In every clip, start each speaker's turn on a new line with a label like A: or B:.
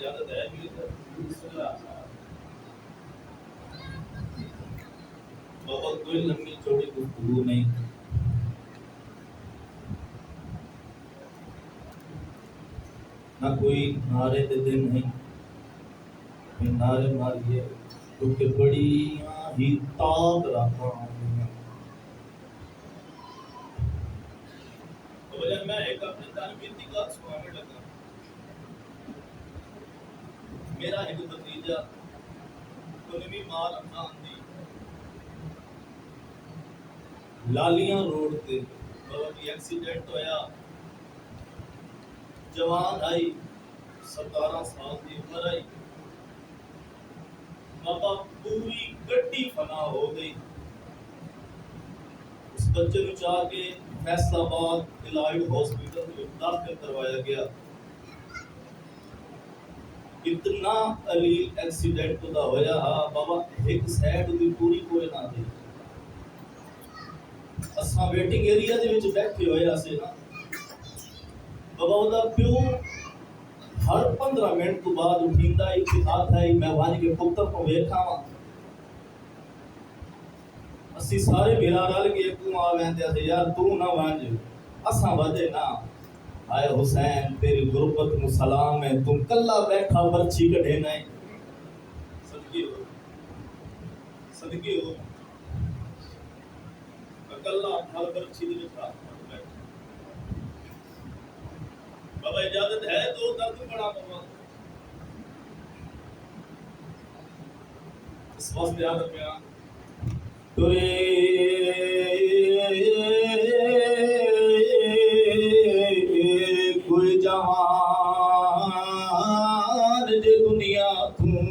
A: اجازت ہے بھی بہت کوئی لمبی چوڑی گفتگو نہیں. نہ کوئی نعرے دے دن نہیں نعرے ماریے کیونکہ بڑی ہی طاق رکھا ہوں. میں ایک اپنے طالب کی بات سنانے لگا. میرا ایک بھتیجا کنوی مال افغان دی لالیاں روڈ تے بہت ہی ایکسیڈنٹ ہویا. جوان آئی 17 سال کی عمر آئی. بابا پوری گڈی فنا ہو گئی. اس بچے نو چاہ کے فیصل آباد الائڈ ہاسپٹل میں داخل کروایا گیا. اتنا علیل ایکسیڈنٹ دا ہویا ہا بابا ایک سائڈ دی پوری کوئی نہ دی. اساں ویٹنگ ایریا دے وچ بیٹھے ہوئے اسے نا بابا دا پیو ہر 15 منٹ تو بعد اٹھیندا ہے آتا ہے میں وانج کے پتر کو ویکھاں. اسی سارے بھیرا رل کے تو آ ویندے تے یار تو نہ وانج اساں ودے نا. آئے حسین تیری غربت میں سلام ہے تم کلا بیٹھا پرچی کٹے نہیں. صدقے ہو صدقے ہو کلا پھل پرچی دے بیٹھا. بابا اجازت ہے تو درد بڑا بابا اس واسطے عادت میں کوئی جوان جے دنیا توں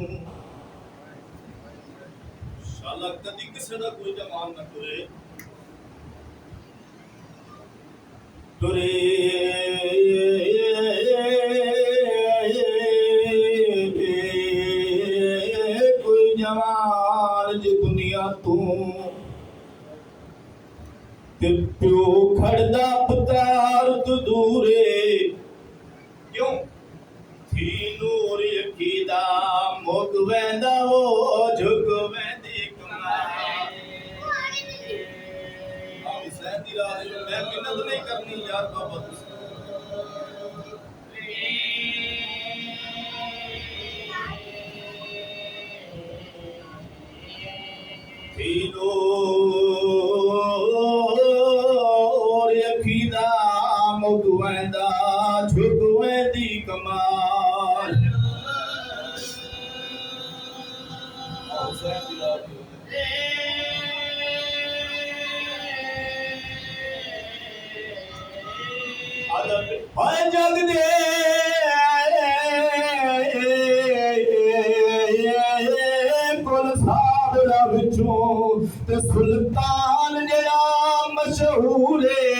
A: شالا کدی کسے دا کوئی جوان نہ ٹرے کوئی جوان جے دنیا توں تے پیو کھڑدا پتار تو دورے کیوں تھی نور یقیدہ مک ویندا وہ جھک ویندی کمائے. حسین دی راہ میں محنت نہیں کرنی یار بابا تھی نور یقیدہ مک ویندا جھک ویندی کمال. حسین دی راہ جگ دے کل سابڑا بچوں تے سلطان جڑا مشہور ہے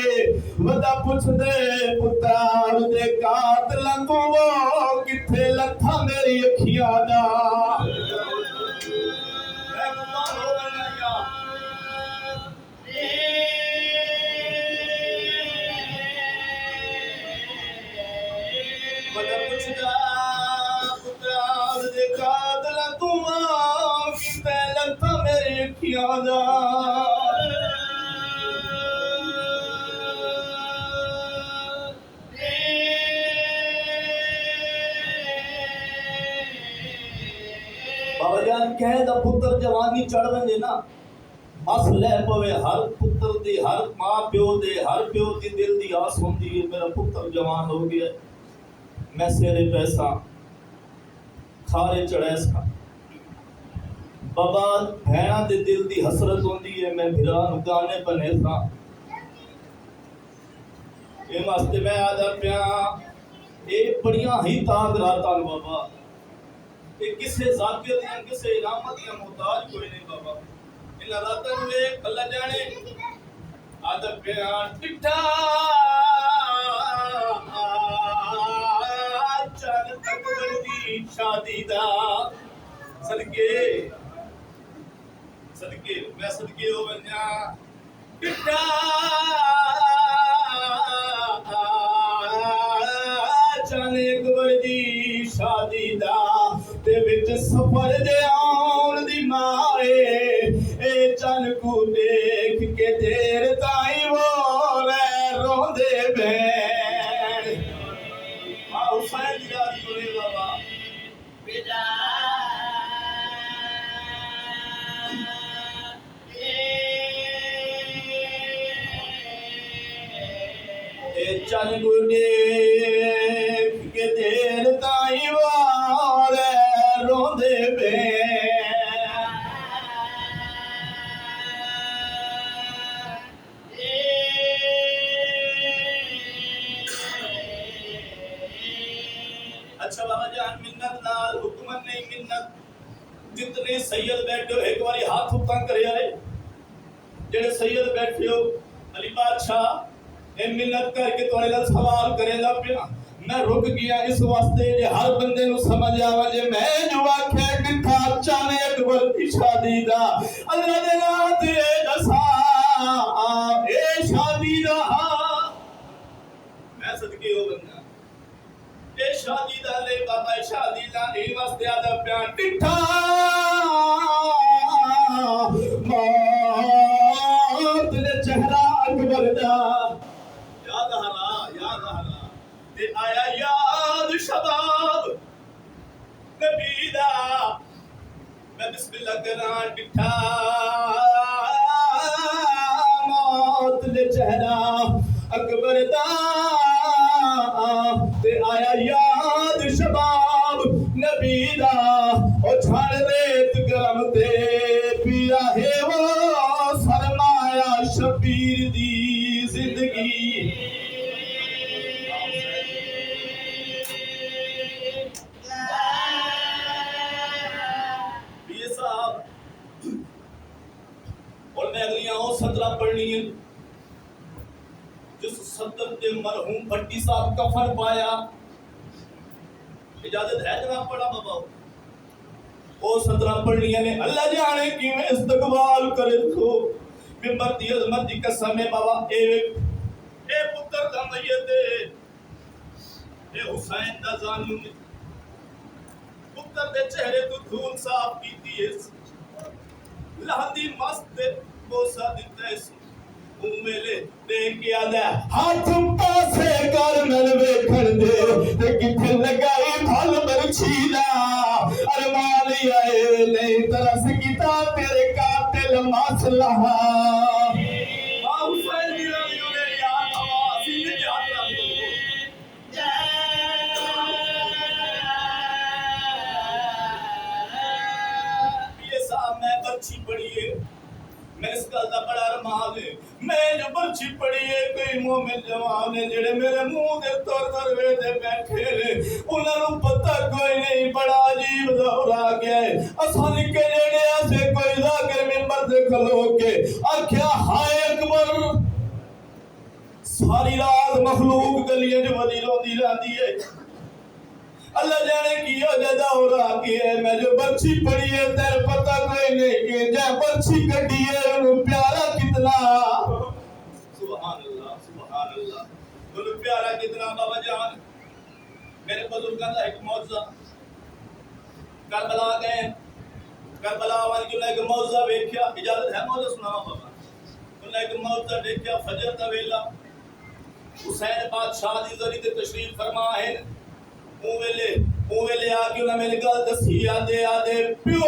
A: ودا پوچھ دے پتار دے قاتل تو وہ کتھے لتھا میری اکھیاں دا. بابا جان کہے دا پتر جوانی چڑھ ویندے نا مس لے پوے ہر پتر دی ہر ماں پیو دے ہر پیو دی دل دی آس ہوندی ہے میرا پتر جوان ہو گیا میں سیرے پیسہ کھارے چڑھے سا. بابا بھیڑاں دے دل دی حسرت ہوندی ہے میں بھرا گانے بنے سا. اے واسطے میں آدھا پیا اے بڑیاں ہی تاگ راتاں بابا اے کسے ذاکر دیاں کسے علامت دیاں محتاج کوئی نہیں بابا. انہاں راتاں میں اللہ جانے آدھا پیا ٹٹھا چل اکبر دی شادی دا صدقے صدقے میں صدقے ہو ونجا ٹٹھا چل اکبر دی شادی دا وچ سفر دے آن دی مائے اے چن کو دیکھ کے دیر تائیں وہ روندے بین حسین دی یاد کرے بابا چل کو دیکھ کے دیر تائیں وار روندے بین اچھا بابا جان منت نال حکمت نہیں منت جتنے سید بیٹھے ہو ایک باری ہاتھ اٹھا کرے آئے جڑے سید بیٹھے ہو علی بادشاہ اے منت کر کے تھوڑے لال سوال کرے گا پیا میں رک گیا اس واسطے جے ہر بندے نو سمجھ آوا جے میں جو آکھے کٹھا چانے اکبر دی شادی دا اللہ دے نام تے دسا اے شادی دا میں صدقے ہو بندہ اے شادی دا لے بابا شادی دا نہیں واسطے آدھا پیان کٹھا موت دے چہرہ اکبر دا یاد حالا تے آیا یاد شباب نبی دا میں بسم اللہ کران ڈٹھا موت دے چہرہ اکبر دا تے آیا یاد شباب نبی دا او چھڑ ریت گرم تے پیا ہے وہ سرمایہ شبیر دی زندگی اور میں اگلیاں ہوں صدرہ پڑھنی ہے جس صدر کے مرحوم بھٹی صاحب کفن پایا اجازت ہے جناب پڑھا بابا وہ صدرہ پڑھنی ہے اللہ جانے کی میں استقبال کرے تو ممبر دی عظمت دی قسم ہے بابا اے پتر دا میت اے حسین دا زانو پتر دے چہرے تو دھول صاف کیتی ہے لہدی مست بوسا دیتا ہے میلے دیکھ کے آدھا ہاتھ پاسے کر ملوے کھڑ دے کتھے لگائی پھل مرچھی دا ارمالی آئے نہیں ترس کیتا تیرے قاتل مسلح حسین دی رضیوں نے یاد آواز یہ یاد رکھ دو یہ صاحب میں بچی پڑھی ہے میں اس کا دا بڑا ارمان ہے میں جو بچی پڑھی ہے کوئی مومن جوان ہے جڑے میرے منہ دے تر دروے دے بیٹھے نے انہاں نوں پتہ کوئی نہیں بڑا عجیب دور آ گیا ہے اساں نکے جڑے ایسے کوئی ذاکر ممبر دے کھلو کے آکھیا ہائے اکبر ساری رات مخلوق گلیاں جو ودی روندی رہندی ہے اللہ جانے کی وجہ دور آ گئی ہے میں جو برچی پڑھی ہے تیرے پتہ کوئی نہیں کہ جائے برچی کٹی ہے انہوں پیارا کتنا سبحان اللہ انہوں پیارا کتنا بابا جان میرے بزرگاں دا ایک معجزہ کربلا گئے کربلا والی جو ایک معجزہ دیکھیا اجازت ہے معجزہ سناواں بابا انہوں نے ایک معجزہ دیکھیا فجر دا ویلا حسین بادشاہ دی ذریعے تے تشریف فرما ہے اوے لے آکے انہاں میں گل دسی آدے پیو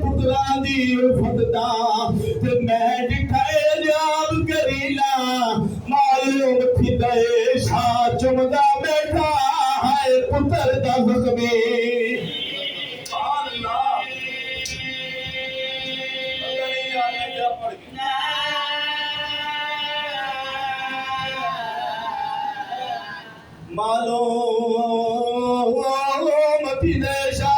A: پتراں دی الفت دا تے میں ڈٹھائے جاب کریلا معلوم تھی دے شاہ چمدا بیٹھا ہے پتر دا زخمی سبحان اللہ پتہ نہیں یاد ہے کیا پڑھ گئی معلوم تھی دیشا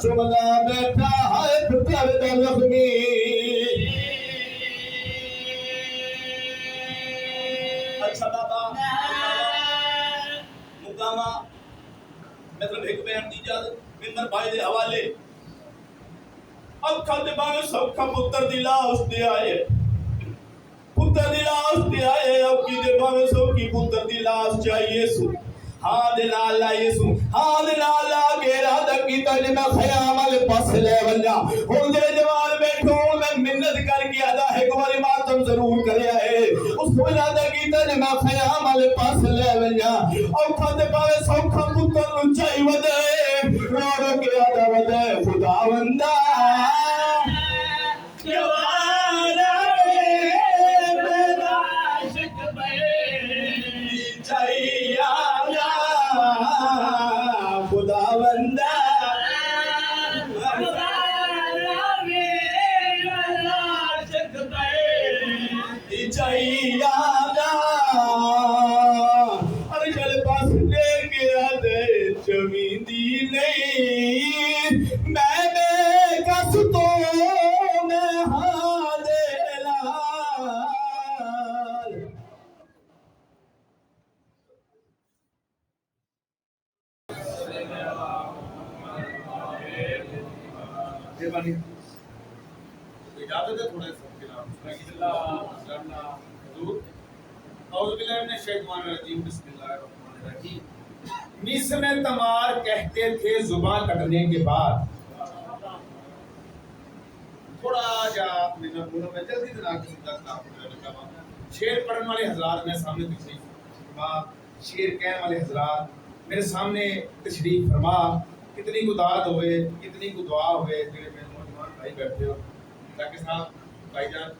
A: چمدا بیٹھا ہے پتر دا زخمی اچھا بابا مقامہ مطلب ایک بیان دی اجازت ممبر بھائی دے حوالے اکھا دے باوے سوکھا پتر دی لاش دے آئے پتر دی لاش دے آئے اب کی دے باوے سوکھی پتر دی لاش چاہیے سو ہاں دے نال یسو ہاں دے نال گیرا دکی تج میں خیام ال پاس لے ونجا ہن جے جوان بیٹھو میں منت کر کے ادا ایک بار ماتم ضرور کریا ہے اس کو ارادہ کیتا جے میں خیام ال پاس لے ونجا اوکھا تے پاوے سوکھا پتر نوں چاہی ودے رو کے ادا ودے خداوندا اجازت ہے تھوڑے اعوذ باللہ من الشیطان الرجیم بسم اللہ الرحمن الرحیم میسم تمار کہتے تھے زبان کٹنے کے بعد تھوڑا جا میں بولوں میں جلدی شعر پڑھنے والے حضرات میں سامنے تشریف فرما شعر کہنے والے حضرات میرے سامنے تشریف فرما کتنی کو دعات ہوئے کتنی کو دعا ہوئے جو میں نوجوان بھائی بیٹھے ہو تاکہ صاحب بھائی جان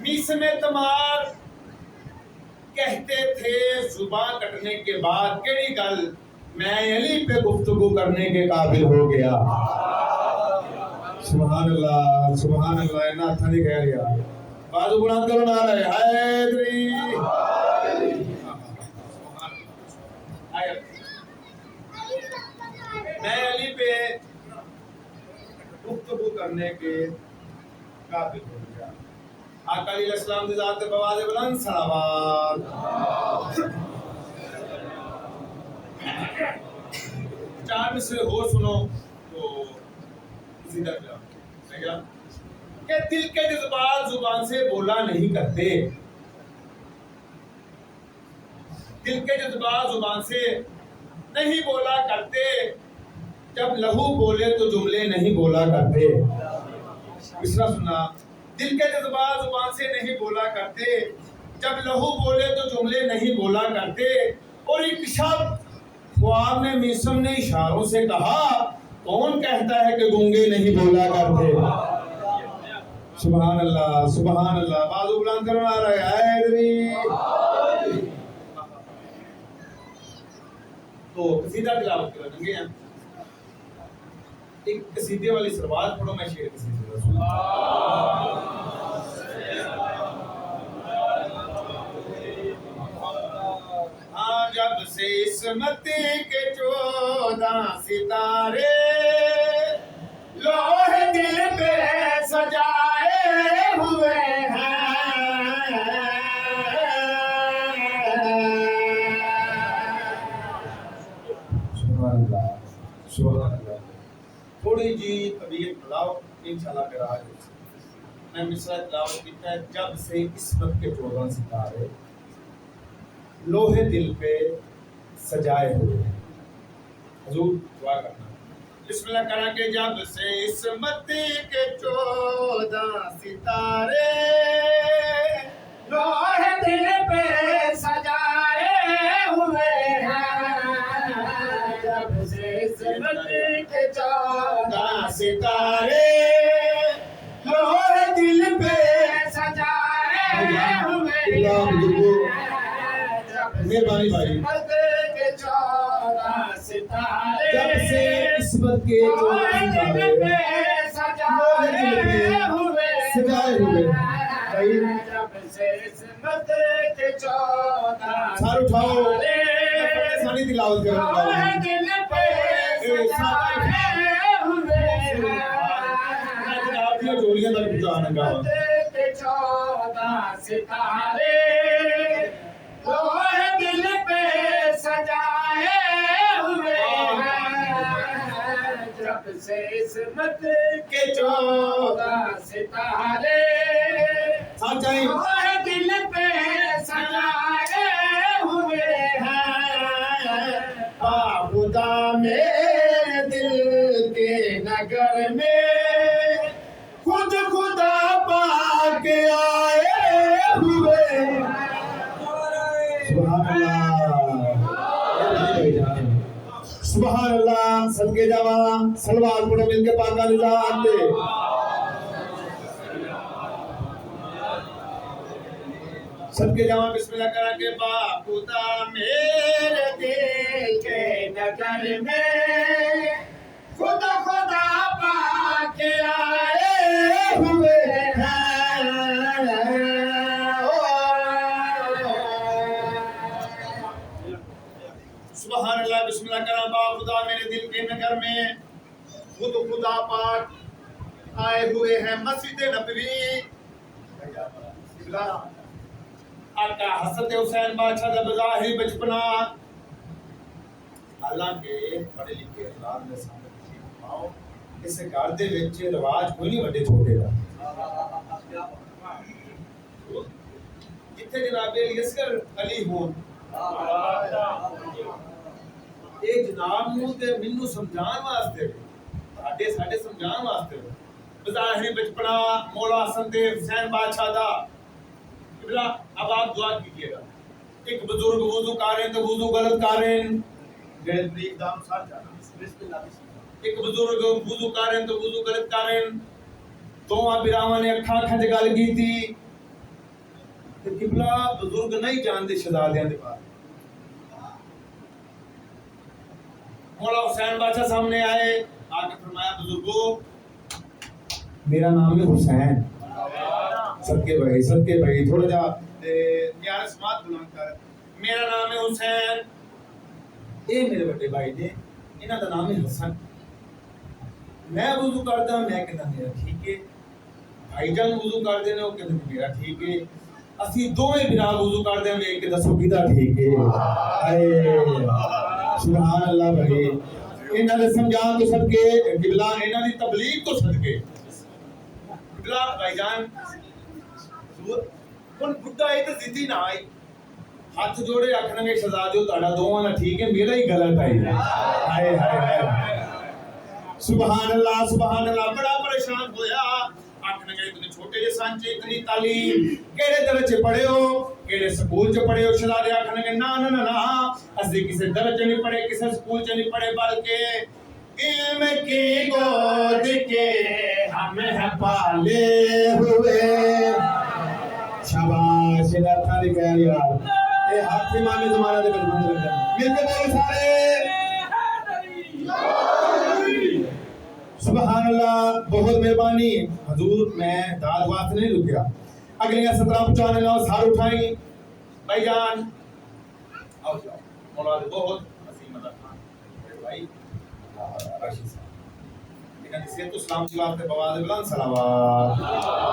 A: میسم تمار کہتے تھے زبان کٹنے کے بعد کیڑی گل میں علی پہ گفتگو کرنے کے قابل ہو گیا سبحان اللہ اینا تھا نہیں کہہ رہا بازو بلند کرو نعرہ حیدری میں علی پہ گفتگو کرنے کے قابل ہو گیا آقا علیہ السلام کی ذات بواز بلند صلوات چار مصرے ہو سنو تو اسی طرح کہ دل کے جذبات زبان سے بولا نہیں کرتے دل کے جذبات زبان سے نہیں بولا کرتے جب لہو بولے تو جملے نہیں بولا کرتے مصرع سنا دل کے جذبات زبان سے نہیں بولا کرتے جب لہو بولے تو جملے نہیں بولا کرتے اور ایک شب خواب میں میسم نے اشاروں سے کہا کون کہتا ہے کہ گونگے نہیں بولا کرتے سبحان اللہ بازو بلند کرنا آ رہا ہے حیدری تو قصیدہ تلاوت کر دیں گے ایک قصیدے والی سروات پڑھو میں شعر قصیدے رسول ہاں جب سے عصمت کے 14 ستارے لوح دل پہ سجائے ہوئے ہیں سبحان اللہ تھوڑی جی طبیعت بڑھاؤ انشاءاللہ پھر آج میں مصرع تلاوت کیتا ہے جب سے عصمت کے 14 ستارے لوہے دل پہ سجائے ہوئے ہیں حضور دعا کرنا بسم اللہ کرا کہ جب سے عصمت کے 14 ستارے لوہے دل پہ سجائے ہوئے ہیں جب سے عصمت کے 14 ستارے لوہے دل پہ سجائے ہوئے ہیں مہربانی بھائی جب سے عصمت کے 14 ستارے سجائے ہوئے جب سے عصمت کے 14 سار اٹھاؤ سانی تلاوت کرنا جوڑیاں تک پہنچانا گا 14 ستارے لوہے دل پہ سجائے ہوئے ہیں جب سے عصمت کے 14 ستارے لوہے دل پہ سجائے ہوئے ہیں
B: سبحان اللہ صدقے جاواں سلوات پڑھو مل کے پاک ذات دے صدقے جاواں بسم اللہ کرا کے با خدا میرے دل کے نگر میں خدا خدا پاک آئے ہوئے سبحان اللہ بسم اللہ کرا با خدا میرے دل کے نگر میں خود خدا پاک آئے ہوئے ہیں مسجد نبوی آقا حضرت حسین بادشاہ دا بظاہری بچپنا حالانکہ پڑھے لکھے حضرات نے سامنے فرماؤ اس گھر دے وچ رواج کوئی نہیں بڑے چھوٹے دا جتھے جناب اصغر علی ہون اے جناب نو تے مینوں سمجھان واسطے ساڈے سمجھان واسطے بظاہری بچپنا مولا حسن تے حسین بادشاہ دا اب آپ دعا کیجئے گا ایک بزرگ وضو کر رہے ہیں تو وضو غلط کر رہے ہیں جڑے طریق دام ساتھ جانا ایک بزرگ وضو کر رہے ہیں تو وضو غلط کر رہے ہیں دوواں براواں نے اکھاں کھج گل کیتی تے قبلہ بزرگ نہیں جاندے شہزادیاں دے بارے مولا حسین بادشاہ سامنے آئے آ کے فرمایا بزرگو میرا نام ہے حسین صدقے بھائی تھوڑا جا پیارا سماعت بلند کر میرا نام ہے حسین اے میرے بڑے بھائی نے انہاں دا نام ہے حسن میں وضو کردا میں کہنا میرا ٹھیک ہے بھائی جان وضو کردے نے او کہندے میرا ٹھیک ہے اسی دوویں بنا وضو کردے ہیں ویکھ کے دسو کیدا ٹھیک ہے ہائے سبحان اللہ بھائی انہاں دے سمجھان تو صدقے قبلہ انہاں دی تبلیغ تو صدقے قبلہ بھائی جان ہن بڈھا اے تے ضدی نہ آئی ہاتھ جوڑے آکھن گے شہزادیو تہاڈا دوواں دا ٹھیک ہے میرا ہی غلط ہے ہائے ہائے ہائے سبحان اللہ بڑا پریشان ہویا آکھن گے اتنے چھوٹے جے سانچے اتنی تعلیم کیڑے درجے پڑھے ہو کیڑے سکول چ پڑھے ہو شہزادے آکھن گے نا نا نا اسی کسے درجے نہیں پڑھے کسے سکول چ نہیں پڑھے بلکہ علم کی گود کے ہم ہیں پالے ہوئے شاباش تھا دی گیا یار اے ہاتھ امام زمانہ دے بندے لگا مل کے بولو سارے سبحان اللہ بہت مہربانی حضور میں داد واسطے نہیں رکیا اگلی 17 پہنچانے لاؤ سار اٹھائیں بھائی جان آؤ جاؤ مولا دے بہت عظیم اللہ خان بھائی راشد صاحب لیکن اسے تو اسلام کی واسطے بواد بلند صلوات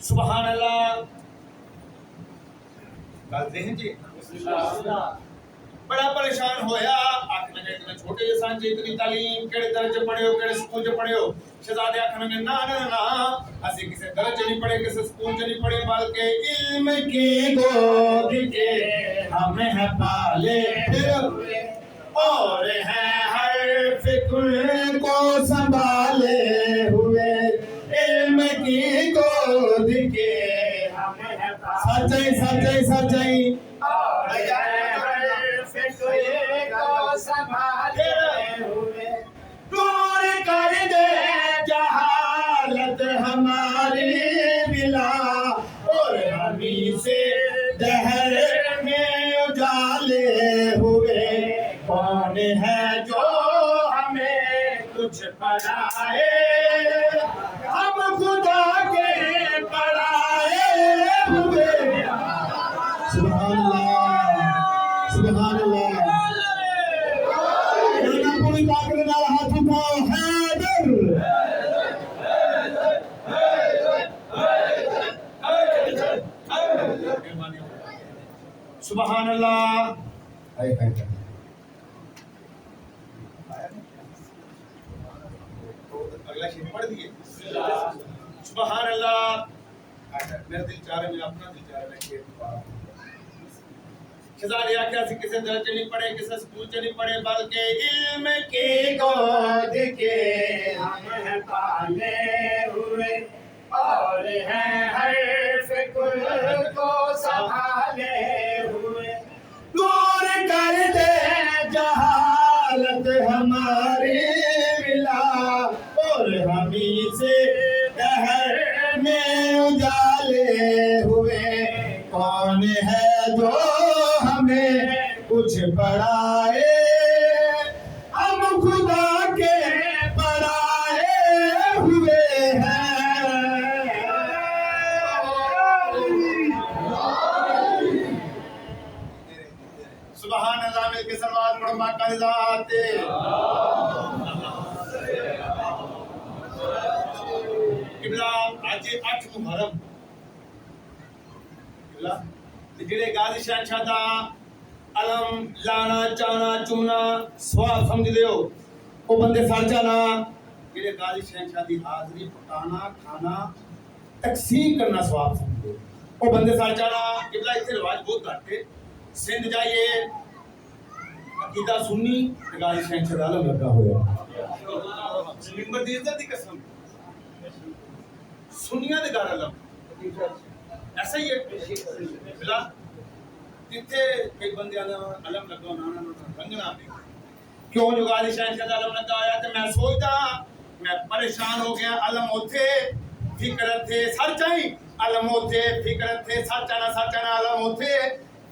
B: سبحان اللہ گل ذہن جی بڑا پریشان ہویا آکھن گے اتنے چھوٹے جے سانچے اتنی تعلیم کیڑے درجے پڑھے ہو کیڑے سکول چ پڑھے ہو شہزادے آکھن گے نا نا نا اسی کسے درجے نہیں پڑھے کسے سکول چ نہیں پڑھے بلکہ علم کی گود کے ہم ہیں پالے ہوئے اور ہیں ہر فکر کو سنبھالے ہوئے علم کی گود کے ہم ہیں سچائی اور ہر فکر کو سنبھالے ہوئے دور کر دے جہالت ہماری بلا اور ہمیں سے دہر میں اجالے ہوئے کون ہے جو ہمیں کچھ پڑھائے ہم خدا کے پڑھائے ہوئے سبحان اللہ اللہ پوری طاقت نال ہاتھ اٹھاؤ حیدر سبحان اللہ اگلا شیئر پڑھ دیئے سبحان اللہ میرا دل چاہ رہا ہے میرا اپنا دل چاہ رہا ہے شیئر پڑھ شہزادے آکھیا سی کسے درجے نہیں پڑھے کسے سکول چ نہیں پڑھے بلکہ علم کی گود کے ہم ہیں پالے ہوئے اور ہیں ہر فکر کو سنبھالے پڑھائے ہم خدا کے پڑھائے ہوئے ہیں. سبحان اللہ مل کے سلوات پڑھو ماں کا ذات. قبلہ اج 8 محرم قبلہ جڑے غازی شہنشاہ دا علم لانا چانا چونا سواب سمجھ دیو او بندے سر جانا. جڑے غازی شہنشاہ دی حاضری پکانا کھانا تقسیم کرنا سواب سمجھ دیو او بندے سر جانا. قبلہ اس رواج بہت گھٹ ہے. سندھ جائیے عقیدہ سنی غازی شہنشاہ دا علم لگا ہوا منبر دی عزت دی قسم سنیاں دے گھر علم ایسا ہی ہے. بلا جتھے کئی بندے علم لگا ہونا رنگنا پہ کیوں جو غازی شہنشاہ دا علم لگا آیا تے میں سوچدا میں پریشان ہو گیا. علم اوتھے فکر تھے سر چائی علم اوتھے فکر تھے سر چانا علم اوتھے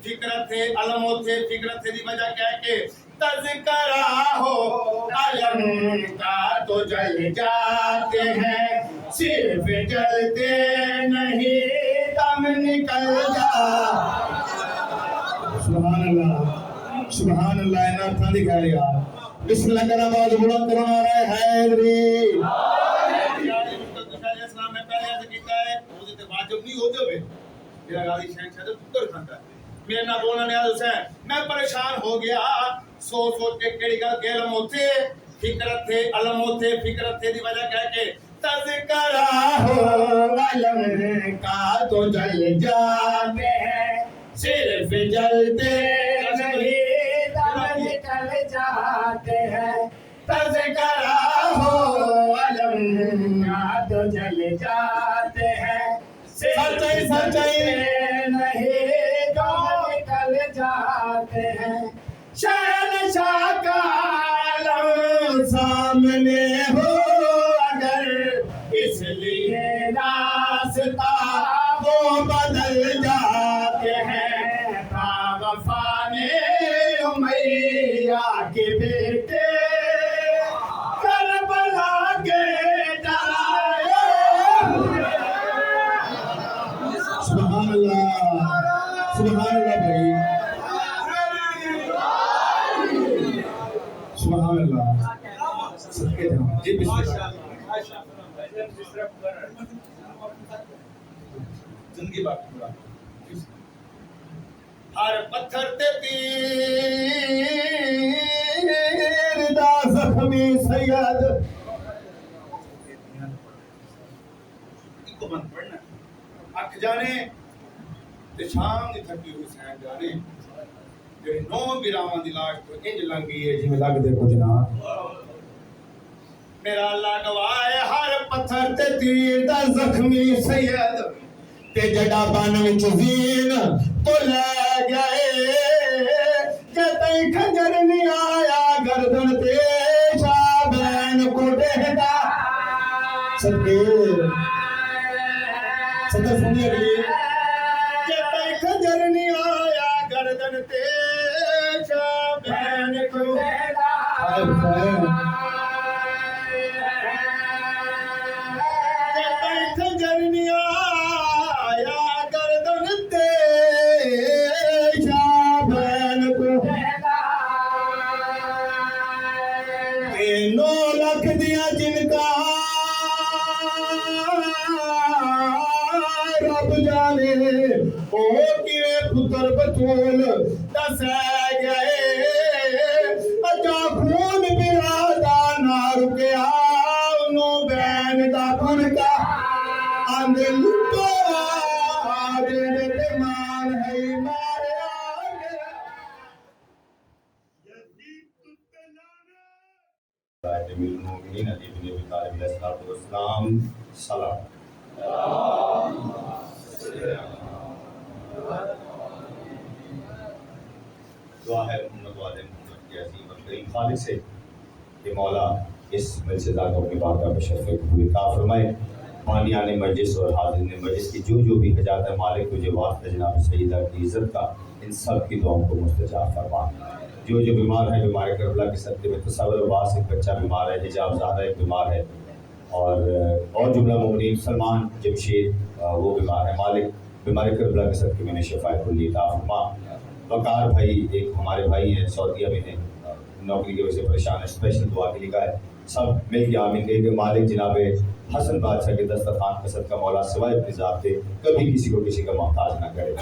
B: فکر تھے علم اوتھے فکر تھے دی وجہ کیا ہے کہ تذکرہ ہو علم کا تو جل جاتے ہیں صرف جلتے نہیں دم نکل جا. سبحان اللہ سبحان اللہ. اینا تھا دکھا لیا. بسم اللہ کرنا بہت بلند کرنا رہے حیدری. اسلام میں پہلے ایسا کیتا ہے وہ تے واجب نہیں ہو جاوے. میرا غازی شہنشاہ دا پتر کھاندا ہے. میرے نہ بولنا نیاز حسین میں پریشان ہو گیا سوچ کے کیڑی گل کہ علم اوتھے فکرت تھے علم اوتھے فکرت تھے دی وجہ کہہ کے تذکرہ ہو علم کا تو جل جاتے ہیں صرف جلتے نہیں دم نکل جاتے ہیں. تذکرہ ہو علم کا تو جل جاتے ہیں سچائی نہیں دم نکل جاتے ہیں. شہنشاہ کا علم سامنے ہو اگر اس لیے راستہ وہ بدل جاتے ہیں. باوفا نے امیہ کے بیٹے کربلا کے ڈرائے. سبحان اللہ سبحان اللہ بھائی سبحان اللہ. صدقے جاؤں جی بسم اللہ. زندگی بات پورا ہر پتھر تے تیر دا زخمی سید کو بند پڑھنا اک جانے تے شام دی تھکی ہوئی سین جانے جڑے 9 براواں دی لاش تو انج لنگی ہے جویں لگ دے کچھ نہ. میرا اللہ گواہ ہے ہر پتھر تے تیر دا زخمی سید تے جڑا بن وچ زین تو لے گئے کہ تئی خنجر نہیں آیا گردن تے شابین کو ڈہدا. صدقے صدق سنیے گلی کہ تئی خنجر نہیں آیا گردن تے شابین کو ڈہدا. جن کا رب جانے او کیویں پتر بطول دسے گئے اچھا خون برادا نہ رکیا انہوں بین دا بن کا اند لٹو آجے تے مان ہے مارے آگے یزید تتے لانے امیر المومنین علی بن ابی طالب علیہ السلام سلام. دعا ہے محمد والے محمد کے عظیم اور کریم خالق سے کہ مولا اس مجلس ذات اپنی بارگاہ میں شرف قبول عطا فرمائے. مانیان مجلس اور حاضرین مجلس کی جو بھی حاجات ہے مالک تجھے واسطہ جناب سیدہ کی عزت کا ان سب کی دعاؤں کو مستجاب فرما.
C: جو بیمار ہیں بیمار کربلا کے صدقے میں تصور عباس ایک بچہ بیمار ہے، حجاب زادہ ایک بیمار ہے، اور جملہ مومنین سلمان جمشید وہ بیمار ہے، مالک بیمار کربلا کے صدقے میں شفاء کلی عطا فرما۔ وقار بھائی ایک ہمارے بھائی ہیں، سعودیہ میں ہیں، نوکری کی وجہ سے پریشان ہے، اسپیشل دعا کے لکھا ہے، سب مل کے آمین کہیں کہ مالک جناب حسن بادشاہ کے دسترخوان کا صدقہ مولا سوائے اپنی ذات کے کبھی کسی کو کسی کا محتاج نہ کرے۔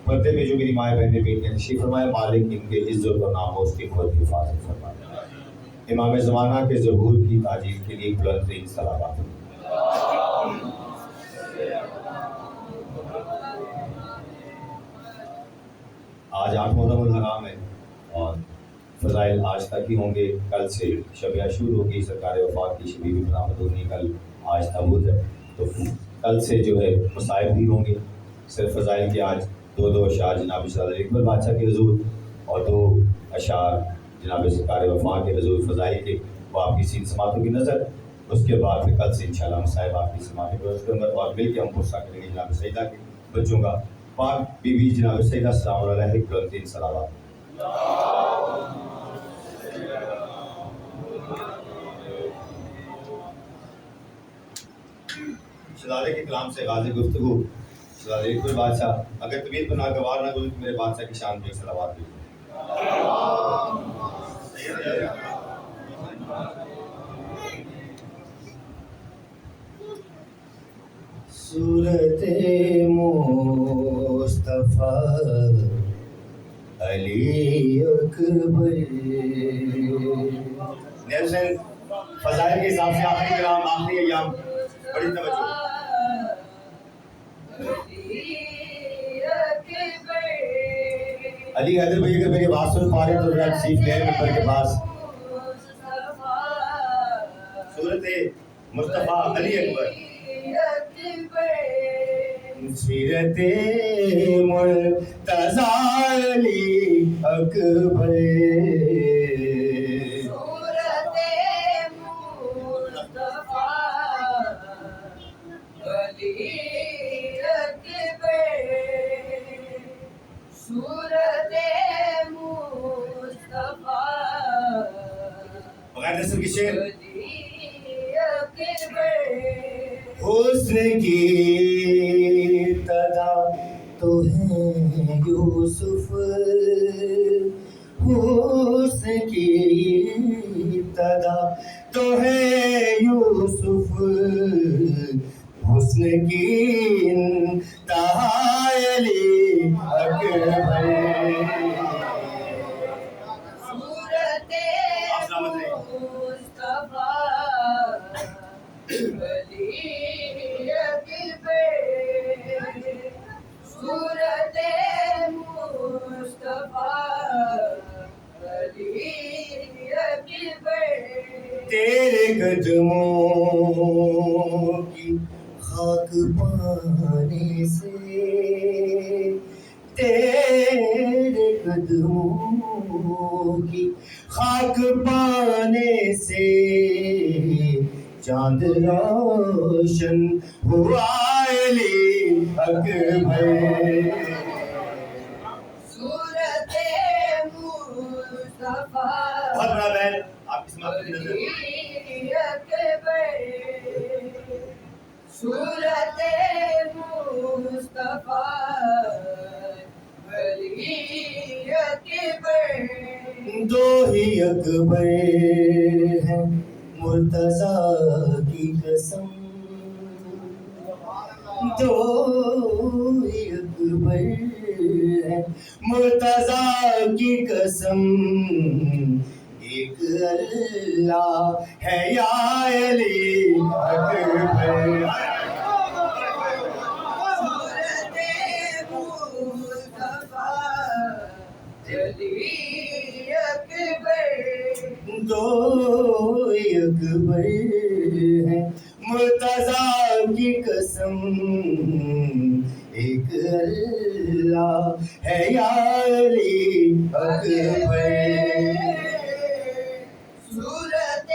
C: پردے میں جو میری مائیں بہنیں بیٹیاں تشریف فرمائے، مالک ان کے عزت اور ناموس کی خود حفاظت فرمائے۔ امام زمانہ کے ظہور کی تعجیل کے لیے بلند ترین صلوات۔ آج 8 محرم الحرام ہے اور فضائل آج تک ہی ہوں گے، کل سے شب عاشور ہوگی، سرکار وفات کی شبی بھی برآمد ہوگی، کل آج تابوت ہے، تو کل سے جو ہے مصائب بھی ہوں گے۔ صرف فضائل کے آج دو اشعار جناب سعادت اکبر بادشاہ کے حضور اور 2 اشعار جناب سرکار وفات کے حضور فضائل کے، وہ آپ کی 3 سماعتوں کی نظر، اس کے بعد پھر کل سے انشاءاللہ مصائب آپ کی سماعتیں کریں گے اور مل کے ہم پرسہ کریں گے جناب سیدہ کے بچوں کا۔ پاک بی بی جناب سیدہ سلام علیہ بلند ترین صلوات۔ شہزادے کے کلام سے غازی گفتگو، شہزادے اکبر بادشاہ اگر طبیعت بنا گوار نہ گزری تو میرے بادشاہ کی شان میں صلوات بھی۔
D: صورت مصطفیٰ علی اکبر،
C: نیلسن فضائل کے حساب سے آخری کلام، آخری ایام، بڑی توجہ۔ علی حیدر بھائی اگر میری بات سن پا رہے تو ذرا تشریف لیں ممبر کے پاس۔ صورت مصطفیٰ علی اکبر۔
D: سیرت مرتضیٰ علی اکبر،
C: بغیر نصر کی شعر۔
D: حسن کی ابتدا تو ہے یوسف، حسن کی ابتدا تو ہے یوسف، حسن کی انتہا علی اکبر۔ تیرے قدموں کی خاک پانے سے، تیرے قدموں کی خاک پانے سے چاند روشن ہوا علی اکبر۔
C: بہت بڑا بہن آپ کی سماعت کی نظر۔
E: صورت مصطفیٰ علی اکبر،
D: دو ہی اکبر ہیں مرتضیٰ کی قسم، دو ہی اکبر ہیں مرتضیٰ کی قسم، ایک اللہ ہے یا علی اکبر۔ دو اکبر ہیں مرتضیٰ کی قسم، ایک اللہ ہے یا علی اکبر۔
E: صورت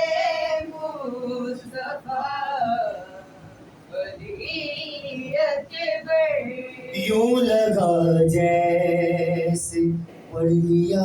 E: مصطفیٰ علی اکبر،
D: یوں لگا جیسے پڑھ لیا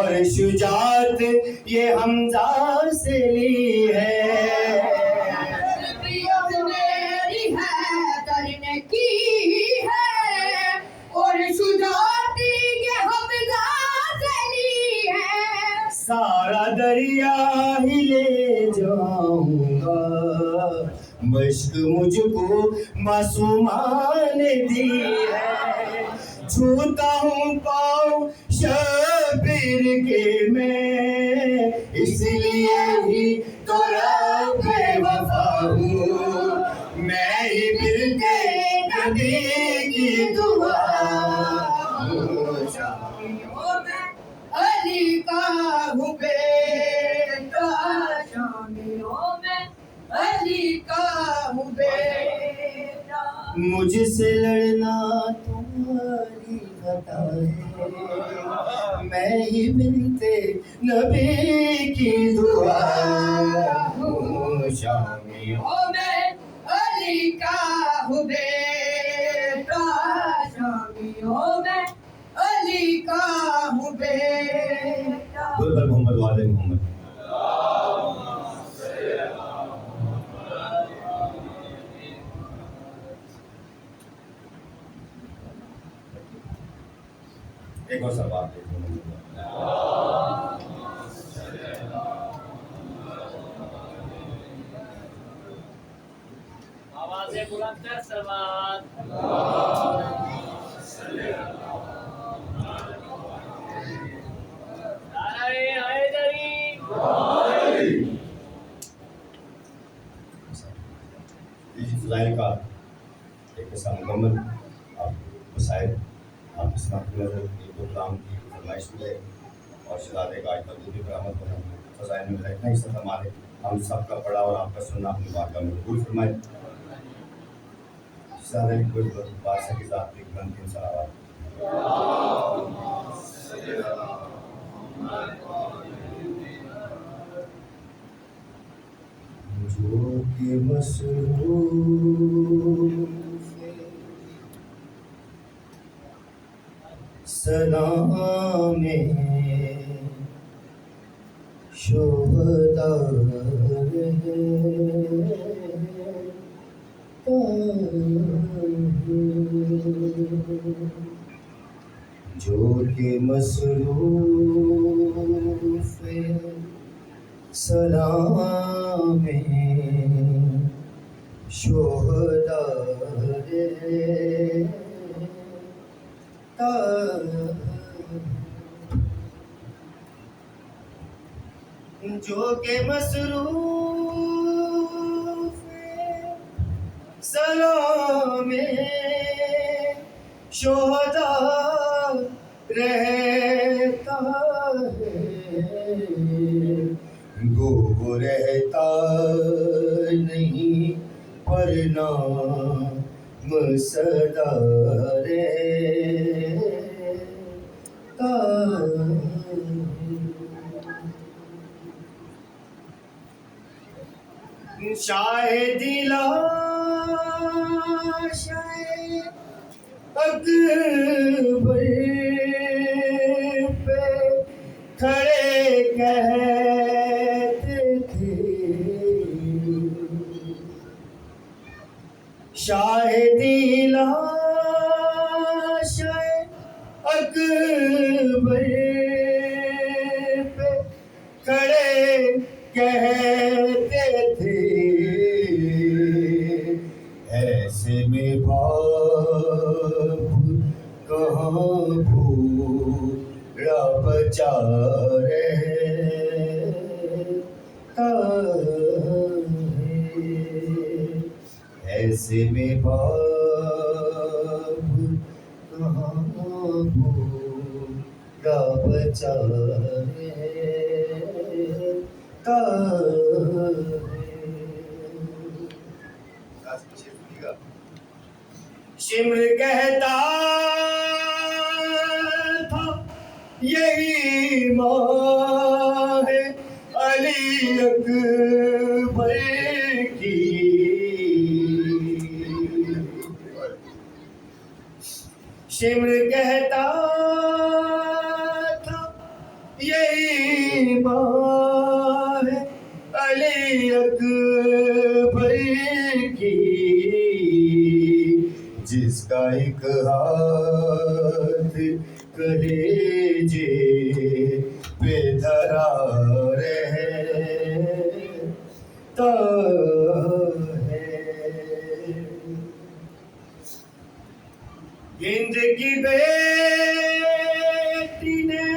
D: اور شجاعت یہ حمزہ سے لی ہے.
E: تربیت میری ہے کرنے کی ہے اور شجاعت یہ حمزہ سے لی ہے.
D: سارا دریا ہی لے جاؤں گا مشق مجھ کو معصومان نے دی ہے. چھوتا ہوں پاؤں شبیر کے میں اس لیے ہی تو رب وفا ہوں. میں ہی ملتے نبی کی دعا ہوں.
E: شامیوں میں علی کا ہوں بیٹا شامیوں میں علی کا ہوں بیٹا.
D: مجھ سے لڑنا تمہاری خطا ہے. میں ہی بنتے نبی کی دعا ہوں. شامیوں
E: میں علی کا ہوں بیٹا شامیوں میں علی کا ہوں بیٹا.
C: دور پر محمد والے محمد. ایک اور سوال
F: آوازیں بلند کر سلمان. نعرہ حیدری.
C: فضائل کا ایک قصہ مکمل. آپ مسائل آپ اس پروگرام کی فرمائش ہوئے اور شہزادے کا آج تک بھی برآمد ہونا فضائل میں میرا اتنا حصہ ہمارے ہم سب کا پڑھا اور آپ کا سننا اپنی بات کا قبول فرمائے. شہزادے کی کوئی بادشاہ کی ذات کی بلند کی صلوات.
D: جو کہ مصروف سلام شہداء جو کہ مصروف سلام شہداء جو کہ مصروف سلام شہداء رہتا ہے گو رہتا نہیں پر نام صدا رہتا ہے. شاہدی لاش اکبر پہ کھڑے کہتے تھے شاہدی لاش اکبر پہ کھڑے کہتے تھے ایسے میں باپ کہاں بھولا بچا رہتا ہے. ایسے میں باپ کہاں بھولا بچا رہتا ہے. شمر کہتا تھا یہی ماں ہے علی اکبر کی. شمر کہتا تھا اکبر کی جس کا ایک ہاتھ کلیجے پہ دھرا رہتا ہے. ہند کی بیٹی نے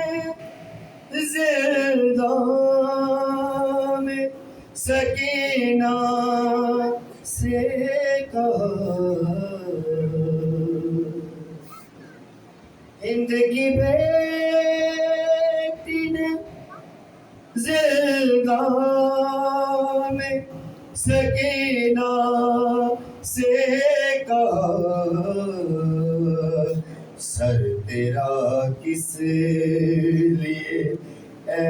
D: زندان میں سکینہ سے کہا، ہند کی بیٹی نے زندان میں سکینہ سے کہا، سر تیرا کس لیے اے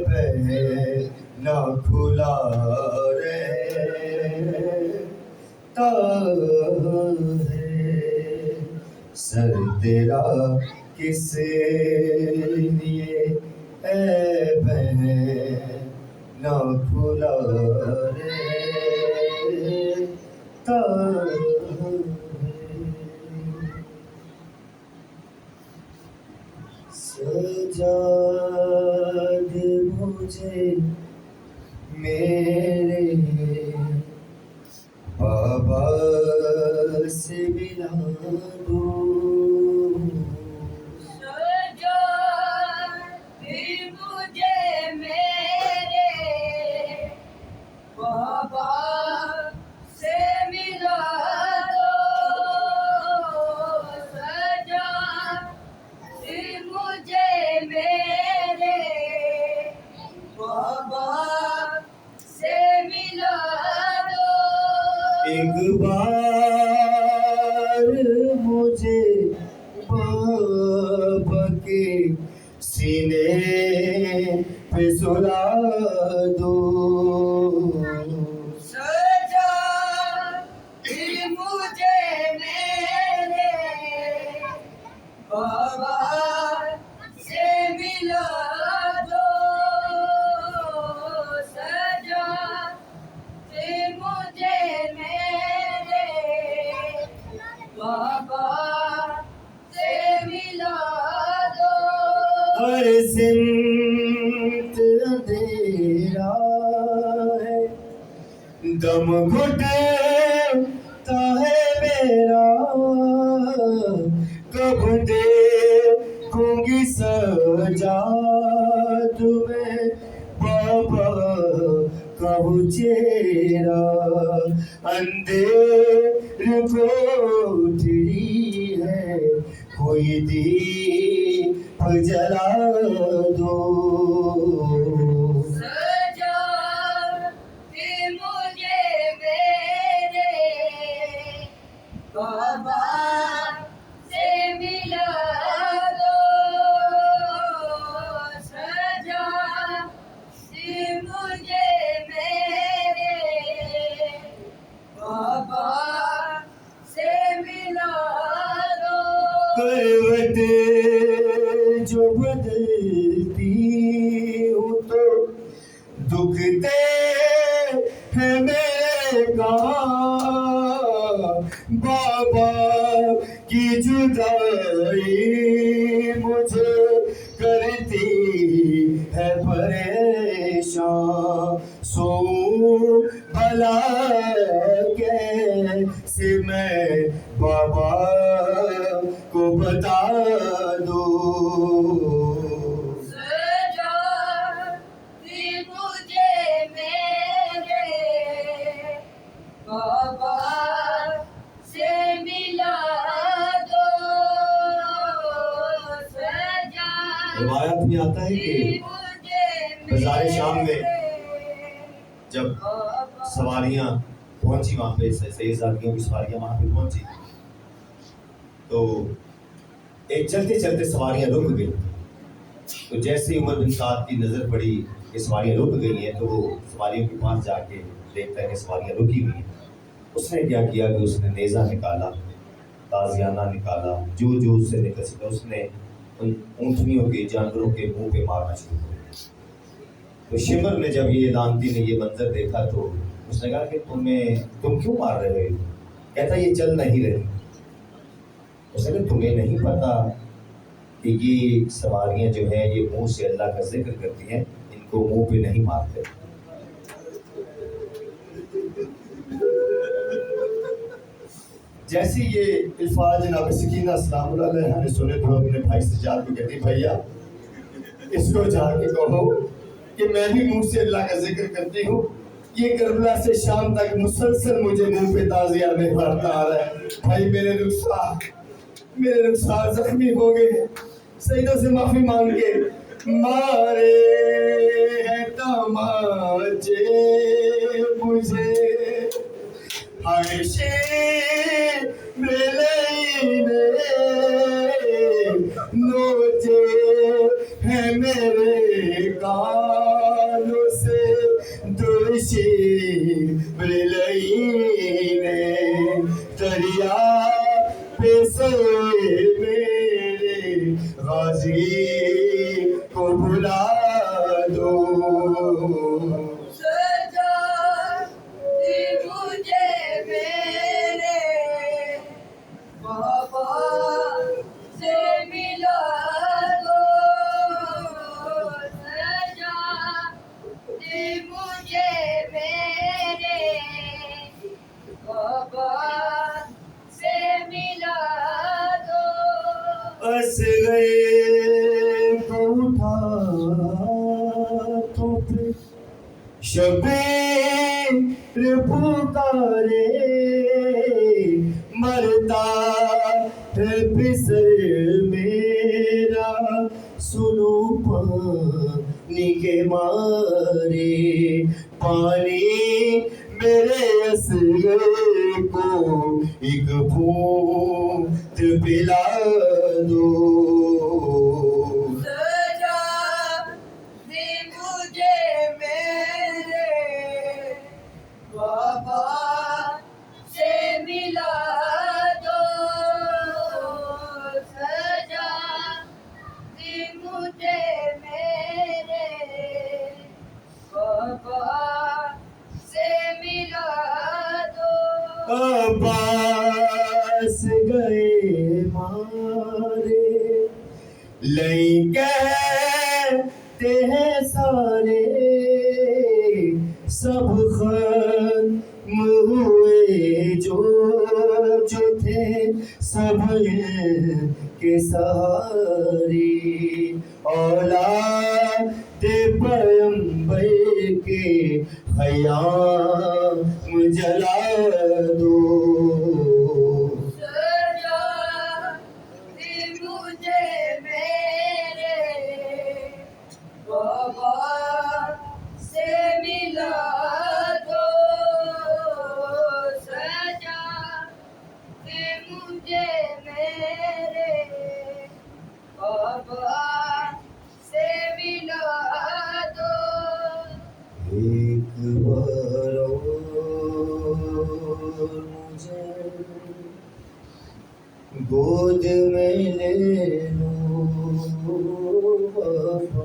D: بہنا کھلا رہتا ہے، سر تیرا کس لیے اے بہنا کھلا رہتا ہے. سجاد مجھے میرے بابا سے ملا دو،
E: سجاد مجھے میرے بابا سے ملا دو، سجاد مجھے میرے بابا سے ملا دو.
D: ایک بار مجھے بابا کے سینے پہ سلا دو،
E: سجاد مجھے میرے بابا سے ملا دو، سجاد مجھے میرے بابا سے ملا دو.
D: ہر سمت اندھیرا ہے، دم گھٹتا ہے میرا، کب دیکھوں گی سجاد میں بابا کا وہ چہرہ، اندھیر کوٹڑی ہے کوئی دیپ جلا دو،
E: سجاد مجھے میرے بابا سے ملا دو، سجاد مجھے میرے بابا سے ملا دو.
D: کروٹ جو بدلتی ہوں تو دکھتے ہیں میرے کام، بابا کی جدائی مجھے کرتی ہے پریشان، سو بھلا کیسے میں بابا کو بتا دو،
E: سجاد مجھے میرے بابا سے ملا دو، سجاد
C: روایت میں آتا ہے کہ بازار شام میں جب سواریاں پہنچی وہاں پہ، سید زادیوں کی سواریاں وہاں پہ پہنچی تو ایک چلتے چلتے سواریاں رک گئی، تو جیسے ہی عمر بن سعد کی نظر پڑی کہ سواریاں رک گئی ہیں تو وہ سواریوں کے پاس جا کے دیکھتا ہے کہ سواریاں رکی ہوئی ہیں. اس نے کیا کیا کہ اس نے نیزہ نکالا، تازیانہ نکالا، جو اس سے نکل سکتا اس نے ان اونٹنیوں کے، جانوروں کے منہ پہ مارنا شروع کر دیا. تو شمر نے جب یہ لانتی نے یہ منظر دیکھا تو اس نے کہا کہ تم کیوں مار رہے ہو؟ کہتا یہ چل نہیں رہی۔ اس نے کہا تمہیں نہیں پتا کہ یہ سواریاں جو ہیں یہ منہ سے اللہ کا ذکر کرتی ہیں، ان کو منہ پہ نہیں مارتے۔
D: جیسے یہ الفاظ جناب سکینہ سلام اللہ علیہ نے سنے تو اپنے بھائی سجاد کو کہتی بھیا اس کو جا کے کہو کہ میں بھی منہ سے اللہ کا ذکر کرتی ہوں، یہ کربلا سے شام تک مسلسل مجھے منہ پہ تعزیہ میں پڑھتا آ رہا ہے۔ بھائی میرے رخسار زخمی ہو گئے، سجدوں سے معافی مانگ کے مارے ہیں تماچے مجھے ہائشے ملے نوچے ہیں میرے کانوں سے درشی ملے دریا پہ سے میرے غازی کو بھلا دو۔ اس گئے تو اٹھا تو پھر شبیر پکارے مرتا ہے پسر میرا سنو پانی کے مارے پانی میرے اصغر کو ایک بوند پلا دو۔ عباس گئے مارے لئی کہتے ہیں سارے سب ختم ہوئے جو تھے سب کے سہارے اولاد پیغمبر کے خیام جلا دو۔ ایک بار اور مجھے گود میں لے لو بابا،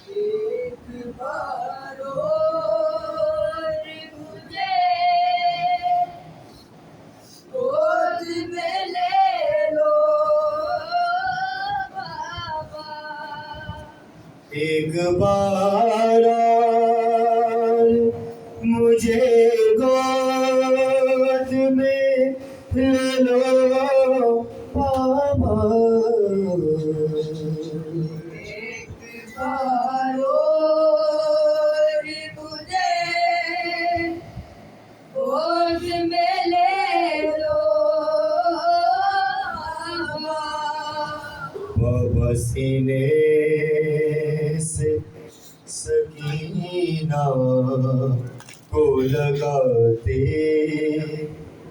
D: ایک بار اور مجھے گود میں لے لو بابا، ایک بار اور مجھے گود میں لے لو بابا، ایک بار اور مجھے گود میں لے لو بابا، سینے سے سکینہ کو لگاتے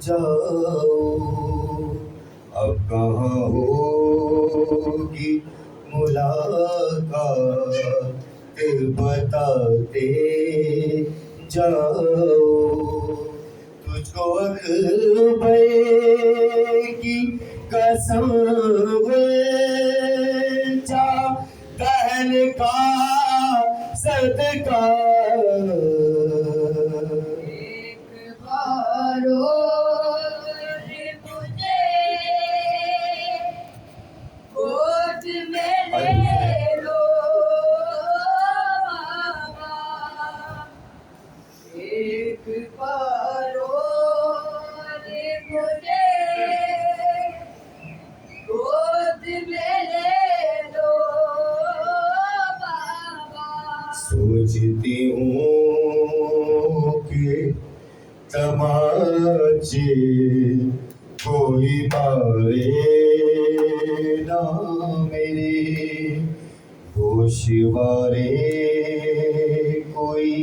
D: جاؤ، اب کہاں ہوگی ملاقات بتاتے جاؤ، تجھ کو اکبر کی قسم چاہتا ہے حسین کا صدقہ
E: ایک بار اور مجھے گود میں لے لو بابا، ایک بار اور مجھے گود میں لے لو بابا۔
D: سوچتی ہوں کہ تماچے کوئی مارے نہ میرے، گوشوارے کوئی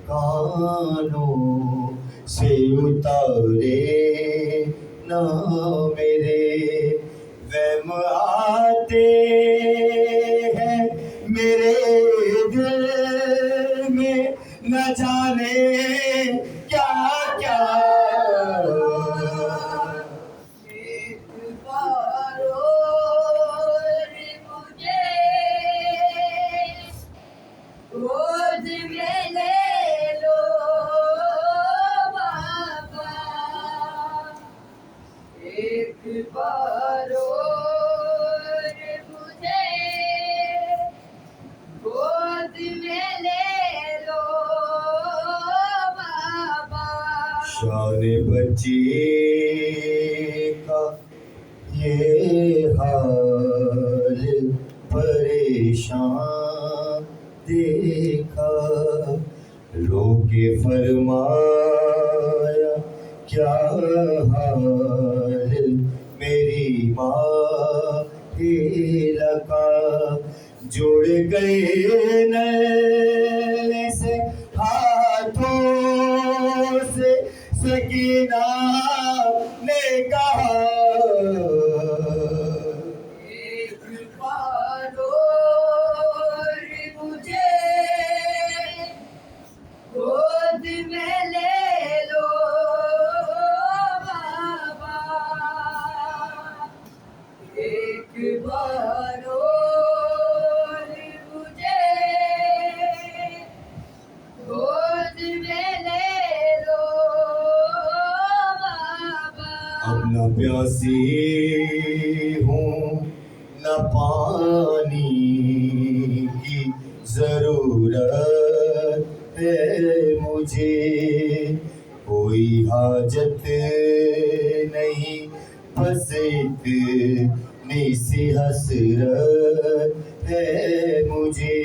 D: کانوں سے اتارے نہ میرے، وہم آتے ہیں میرے دل میں نہ جانے کیا کیا،
E: ایک بار اور مجھے گود میں لے لو بابا، ایک بار اور مجھے گود میں لے لو بابا۔
D: شان بچے کا یہ حال پریشان دیکھا، رو کے فرمایا کیا حال میری ماں کے لگا، جڑ گئے نل سے ہاتھوں سے، سکینہ نے کہا
E: ایک بار اور مجھے گود میں لے لو بابا، ایک بار اور مجھے گود میں لے لو بابا۔
D: اب نہ پیاسی ہوں نہ پانی کی ضرورت ہے مجھے، کوئی حاجت نہیں بس اتنی سی حسرت ہے مجھے،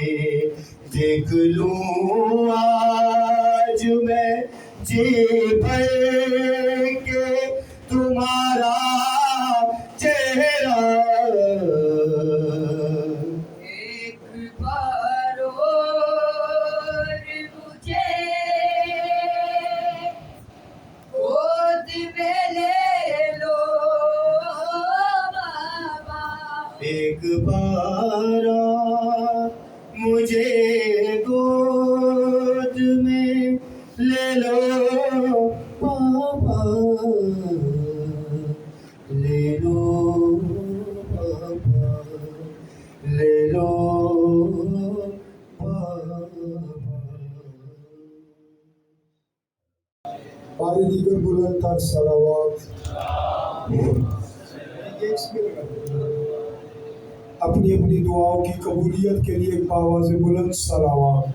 D: دیکھ لوں آج میں جی بھر کے تمہارا چہرہ،
E: ایک بار اور مجھے گود میں لے لو بابا،
D: ایک بار مجھے گود میں لے لو بابا، لے لو بابا، لے لو بابا۔
G: بار دیگر بلند تر صلوات، اپنی اپنی دعاؤں کی قبولیت کے لیے ایک آواز بلند صلوات۔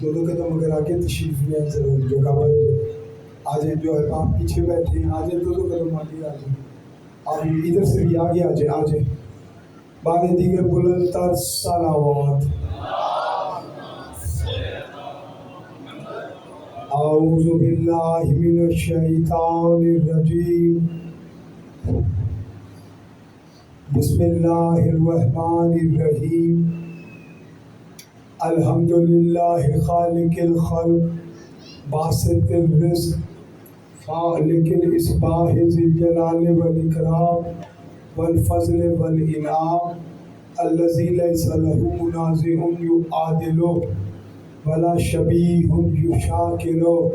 G: دونوں قدم اگر آگے تشریف لیں ذرا جگہ پر آجائیں، جو ہے آپ پیچھے بیٹھے ہیں آجائیں، دونوں قدم آگے آجائیں، آپ ادھر سے بھی آگے آجائیں، بار دیگر بلند تر صلوات۔ اعوذ باللہ من الشیطان الرجیم، بسم اللہ الرحمن الرحیم، الحمدللہ خالق الخلق باسط الرزق فالق الاصباح ذی الجلال والاکرام، والفضل والإنعام الذي ليس له منازع يعادله ولا شبيه يشاكله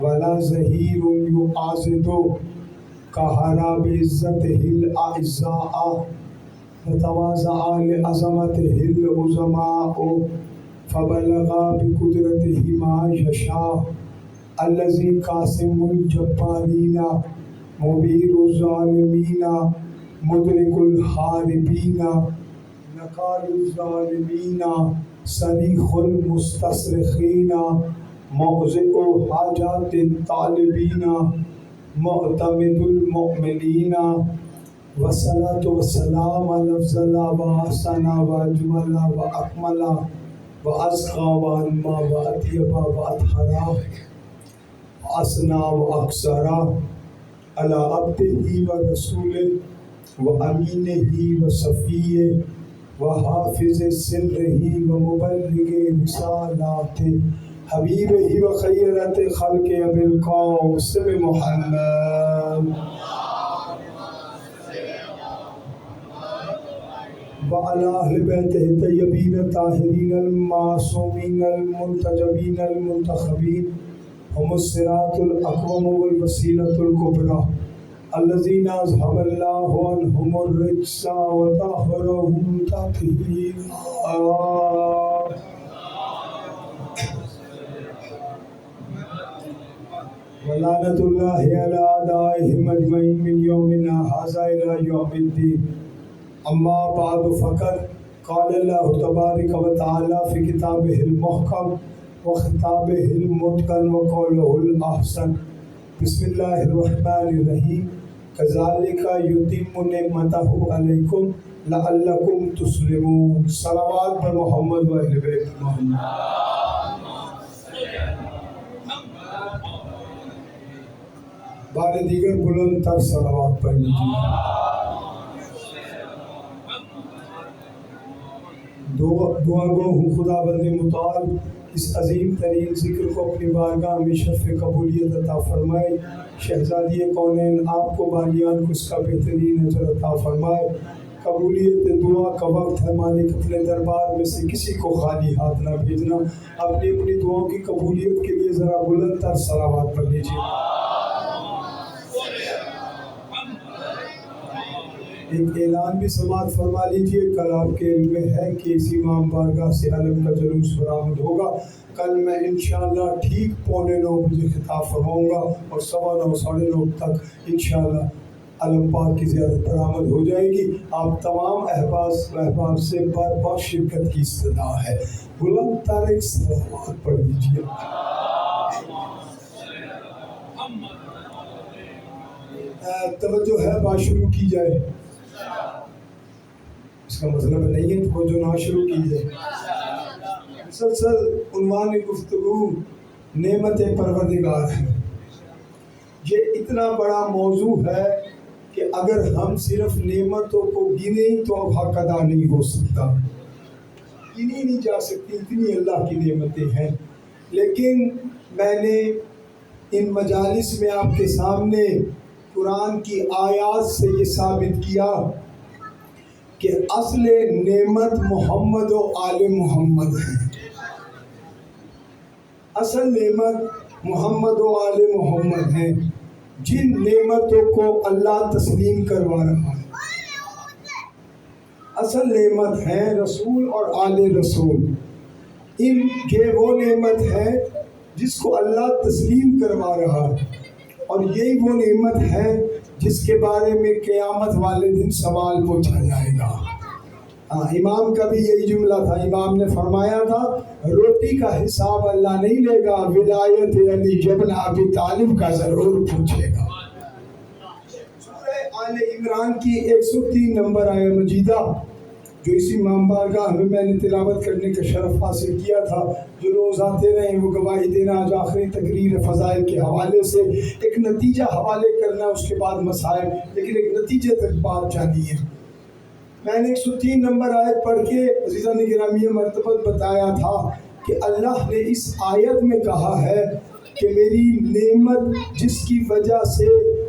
G: ولا زهير يعاضده قهر بعزته الأعزاء وتواضع لعظمته العظماء فبلغ بقدرته ما يشاء الذي قاسم الجبارين مبير الظالمين مدرك الحاربين نقال الظالمين صريخ المستصرخين موضع حاجات الطالبين معتمد المؤمنين والصلاة والسلام على أفضل وأحسن وأجمل وأكمل وأزكى وأنمى وأطيب وأطهر وأسنى وأكثر على عبده ورسوله وأمينه وصفيه وحافظ سره ومبلغ رسالاته حبيبه وخيرة خلقه بالقاسم محمد وعلى أهل بيته الطيبين الطاهرين المعصومين المنتجبين المنتخبين هم الصراط الأقوم والوسيلة الكبرى الذين أذهب الله عنهم الرجس وطهرهم تطهيرا ولعنة الله على أعدائهم أجمعين من يومنا هذا إلى يوم الدين أما بعد فقد قال الله تبارك وتعالى في كتابه المحكم وخطابه المتقن وقوله الأحسن بسم الله الرحمن الرحيم كذلك يتم نعمته عليكم لعلكم تسلمون صلوات پر محمد و اہل بیت محمد بار دیگر بلند تر صلوات پڑھ لیجیے دعا گو ہوں خدا بند متعال اس عظیم ترین ذکر کو اپنی بارگاہ میں شرف قبولیت عطا فرمائے شہزادی کونین آپ کو بالیان کو اس کا بہترین اجر عطا فرمائے قبولیت دعا کا وقت ہے مالک اپنے دربار میں سے کسی کو خالی ہاتھ نہ بھیجنا اپنی اپنی دعاؤں کی قبولیت کے لیے ذرا بلند تر صلوات پڑھ لیجیے ایک اعلان بھی سماعت فرما لیجیے کل آپ کے علم میں ہے کہ اس امام بارگاہ سے علم کا جلوس برآمد ہوگا کل میں انشاءاللہ ٹھیک 8:45 بجے خطاب فرماؤں گا اور 9:15 9:30 تک انشاءاللہ علم پاک کی زیارت برآمد ہو جائے گی آپ تمام احباب سے بار بار شرکت کی استدعا ہے بلند تر ایک صلوات پڑھ لیجیے توجہ ہے بات شروع کی جائے اس کا مطلب نہیں ہے توجہ نہ شروع کی جائے مسلسل عنوان گفتگو نعمت پروردگار ہے یہ اتنا بڑا موضوع ہے کہ اگر ہم صرف نعمتوں کو گنیں تو اب حق ادا نہیں ہو سکتا گنی نہیں جا سکتی اتنی اللہ کی نعمتیں ہیں لیکن میں نے ان مجالس میں آپ کے سامنے قرآن کی آیات سے یہ ثابت کیا کہ اصل نعمت محمد و آل محمد ہے اصل نعمت محمد و آل محمد ہیں جن نعمتوں کو اللہ تسلیم کروا رہا ہے اصل نعمت ہے رسول اور آل رسول یہ وہ نعمت ہے جس کو اللہ تسلیم کروا رہا ہے اور یہی وہ نعمت ہے جس کے بارے میں قیامت والے دن سوال پوچھا جائے گا امام کا بھی یہی جملہ تھا امام نے فرمایا تھا روٹی کا حساب اللہ نہیں لے گا ولایت علی ابن ابی طالب کا ضرور پوچھے گا سورہ آل عمران کی 103 نمبر آیہ مجیدہ جو اسی امام بارگاہ میں میں نے تلاوت کرنے کا شرف حاصل کیا تھا جو روز آتے رہے وہ گواہی دینا آج آخری تقریر فضائل کے حوالے سے ایک نتیجہ حوالے کرنا اس کے بعد مسائل لیکن ایک نتیجے تک بات جانی ہے میں نے 103 نمبر آیت پڑھ کے عزیزان گرامی مرتبہ بتایا تھا کہ اللہ نے اس آیت میں کہا ہے کہ میری نعمت جس کی وجہ سے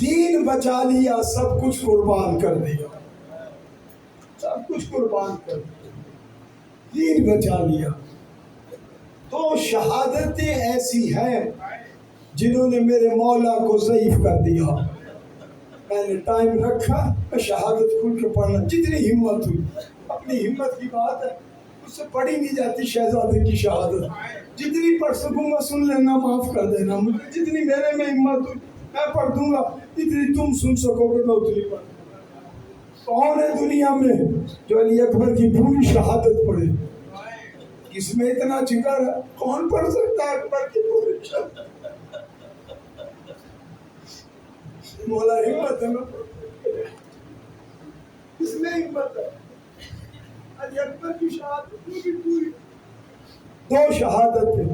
G: دین بچا لیا، سب کچھ قربان کر دیا، سب کچھ قربان کر دیا، دین بچا لیا۔ تو شہادتیں ایسی ہیں جنہوں نے میرے مولا کو ضعیف کر دیا۔ میں نے ٹائم رکھا، میں شہادت کھل کے پڑھنا جتنی ہمت ہوئی، اپنی ہمت کی بات ہے، اس سے پڑھی نہیں جاتی شہزادے کی شہادت، جتنی پڑھ سکوں گا سن لینا، معاف کر دینا مجھے، جتنی میرے میں ہمت ہوئی میں پڑھ دوں گا، جتنی تم سن سکو گے میں اتنی پڑھ دوں گا۔ کون ہے دنیا میں جو علی اکبر کی پوری شہادت پڑھے؟ کس میں اتنا جگر ہے؟ کون پڑھ سکتا ہے اکبر کی پوری شہادت؟ مولا ہمت ہے نا، اس میں ہمت ہے۔ علی اکبر کی شہادت پوری 2 شہادتیں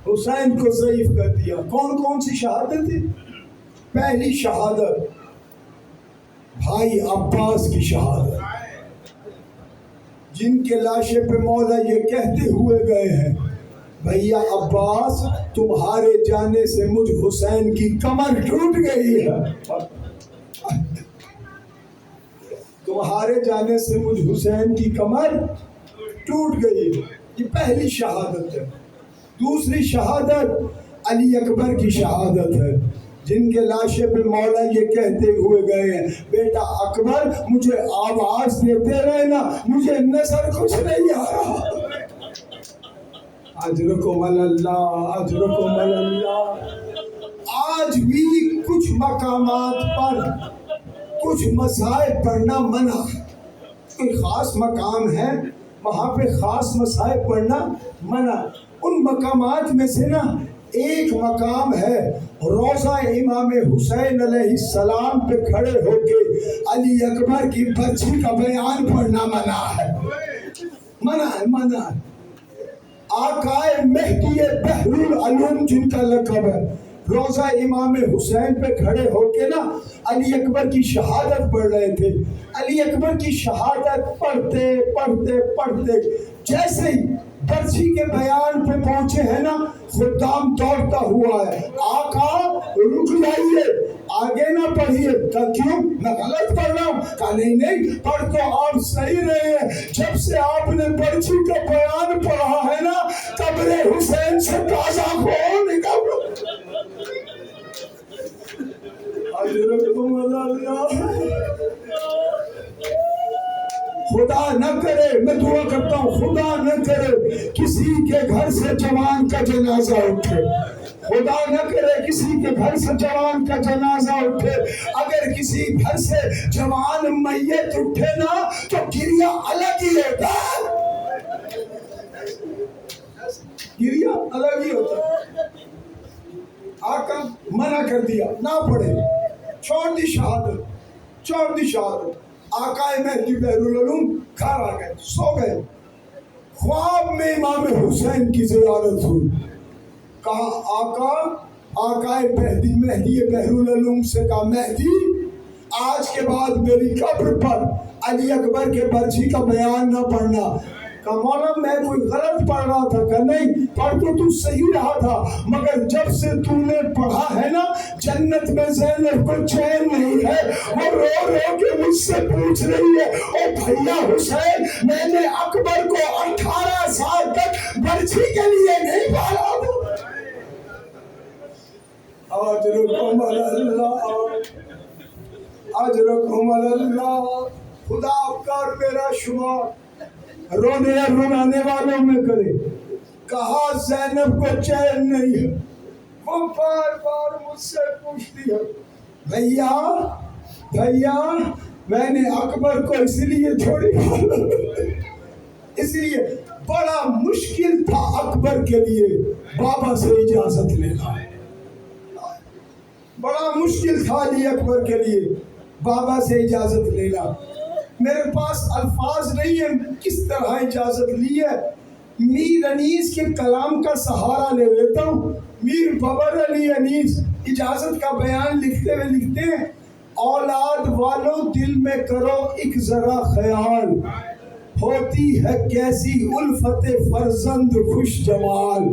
G: حسین کو ضعیف کر دیا۔ کون کون سی شہادت تھی؟ پہلی شہادت بھائی عباس کی شہادت، جن کے لاشے پہ مولا یہ کہتے ہوئے گئے ہیں بھیا عباس تمہارے جانے سے مجھ حسین کی کمر ٹوٹ گئی ہے، تمہارے جانے سے مجھ حسین کی کمر ٹوٹ گئی۔ یہ پہلی شہادت ہے۔ دوسری شہادت علی اکبر کی شہادت ہے، جن کے لاشے پہ مولا یہ کہتے ہوئے گئے ہیں بیٹا اکبر مجھے آواز دیتے رہنا، مجھے نظر کچھ نہیں آ رہا۔ اجرکم اللہ، اجرکم اللہ۔ آج بھی کچھ مقامات پر کچھ مصائب پڑھنا منع ہے، کوئی خاص مقام ہے وہاں پہ خاص مصائب پڑھنا منع۔ ان مقامات میں سے نا ایک مقام ہے روضہ امام حسین علیہ السلام پہ کھڑے ہو کے علی اکبر کی برچھی کا بیان پڑھنا منع ہے، منع ہے، منع ہے۔ آقائے مہدی بحر العلوم جن کا لقب ہے، روضہ امام حسین پہ کھڑے ہو کے نا علی اکبر کی شہادت پڑھ رہے تھے۔ علی اکبر کی شہادت پڑھتے پڑھتے پڑھتے جیسے ہی برچھی کے بیان پہ پہنچے ہیں نا خدام دوڑتا ہوا ہے، آقا رک جائیے، آگے نہ پڑھیے۔ کہا کیوں؟ میں غلط پڑھ رہا ہوں؟ کہا نہیں نہیں، پڑھ تو آپ صحیح رہے ہیں، جب سے آپ نے برچھی کا بیان پڑھا ہے نا قبر حسین سے تازہ خون نکل۔ خدا نہ کرے، میں دعا کرتا ہوں خدا نہ کرے کسی کے گھر سے جوان کا جنازہ اٹھے، خدا نہ کرے کسی کے گھر سے جوان کا جنازہ اٹھے۔ اگر کسی گھر سے جوان میت اٹھے نا تو گریہ الگ ہی ہوتا ہے، گریہ الگ ہی ہوتا ہے۔ آقا منع کر دیا، نہ پڑھے، چھوڑ دی شہادت، چھوڑ دی شہادت۔ آقا مہدی بحر العلوم گھر آ گئے، سو گئے۔ خواب میں امام حسین کی زیارت ہوئی، کہا آقا مہدی بحر العلوم سے کہا مہدی آج کے بعد میری قبر پر علی اکبر کے برچھی کا بیان نہ پڑھنا۔ کہا مولا میں کوئی غلط پڑھ رہا تھا؟ کہا نہیں، پڑھ تو صحیح رہا تھا، مگر جب سے تو نے پڑھا ہے نا جنت میں زینب کو چین نہیں ہے، وہ رو رو کے مجھ سے پوچھ رہی ہے او بھیا حسین میں نے اکبر کو 18 سال تک برچھی کے لیے نہیں پڑھا تھا۔ اجرکم اللہ، اجرکم اللہ۔ خدا آپ کا اور میرا شمار رونے اور رلانے والوں میں کرے۔ کہا زینب کو چین نہیں ہے، وہ بار بار مجھ سے پوچھتی ہے بھیا میں نے اکبر کو اس لیے چھوڑی، اس لیے بڑا مشکل تھا اکبر کے لیے بابا سے اجازت لینا، بڑا مشکل تھا علی اکبر کے لیے بابا سے اجازت لینا۔ میرے پاس الفاظ نہیں ہے کس طرح اجازت لی ہے، میر انیس کے کلام کا سہارا لے لیتا ہوں۔ میر ببر علی انیس اجازت کا بیان لکھتے ہوئے لکھتے ہیں اولاد والوں دل میں کرو ایک ذرا خیال، ہوتی ہے کیسی الفت فرزند خوش جمال،